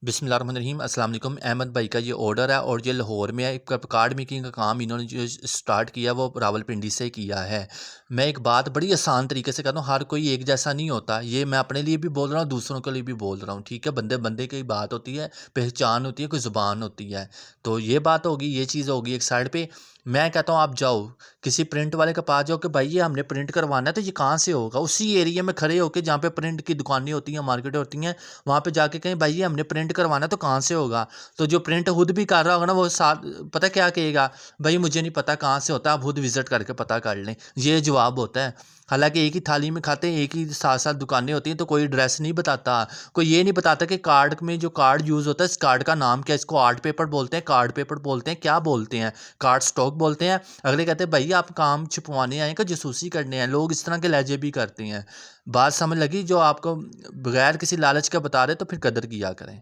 बिस्मिल्लाहिर्रहमानिर्रहीम अस्सलाम वालेकुम। अहमद भाई का ये ऑर्डर है और ये लाहौर में है। एक कार्ड मेकिंग का काम इन्होंने जो स्टार्ट किया वो रावलपिंडी से किया है। मैं एक बात बड़ी आसान तरीके से कहता हूँ, हर कोई एक जैसा नहीं होता। ये मैं अपने लिए भी बोल रहा हूँ, दूसरों के लिए भी बोल रहा हूँ, ठीक है। बंदे बंदे की बात होती है, पहचान होती है, कोई ज़ुबान होती है। तो ये बात होगी, ये चीज़ होगी एक साइड पे। मैं कहता हूँ आप जाओ किसी प्रिंट वाले के पास जाओ कि भाई ये हमने प्रिंट करवाना है, तो ये कहाँ से होगा। उसी एरिया में खड़े होकर जहाँ पे प्रिंट की दुकानें होती हैं, मार्केटें होती हैं, वहाँ पे जाके कहीं भाई ये हमने प्रिंट करवाना है तो कहाँ से होगा। तो जो प्रिंट खुद भी कर रहा होगा ना, वो साथ पता क्या कहेगा, भाई मुझे नहीं पता कहाँ से होता है, आप खुद विजिट करके पता कर लें। ये जवाब होता है। हालांकि एक ही थाली में खाते हैं, एक ही साथ साथ दुकानें होती हैं, तो कोई एड्रेस नहीं बताता। कोई ये नहीं बताता कि कार्ड में जो कार्ड यूज़ होता है, इस कार्ड का नाम क्या है। इसको आर्ट पेपर बोलते हैं, कार्ड पेपर बोलते हैं, क्या बोलते हैं, कार्ड स्टॉक बोलते हैं। अगले कहते हैं भाई आप काम छुपवाने आए, का जासूसी करने हैं। लोग इस तरह के लहजे भी करते हैं। बात समझ लगी। जो आपको बगैर किसी लालच का बता रहे तो फिर कदर किया करें।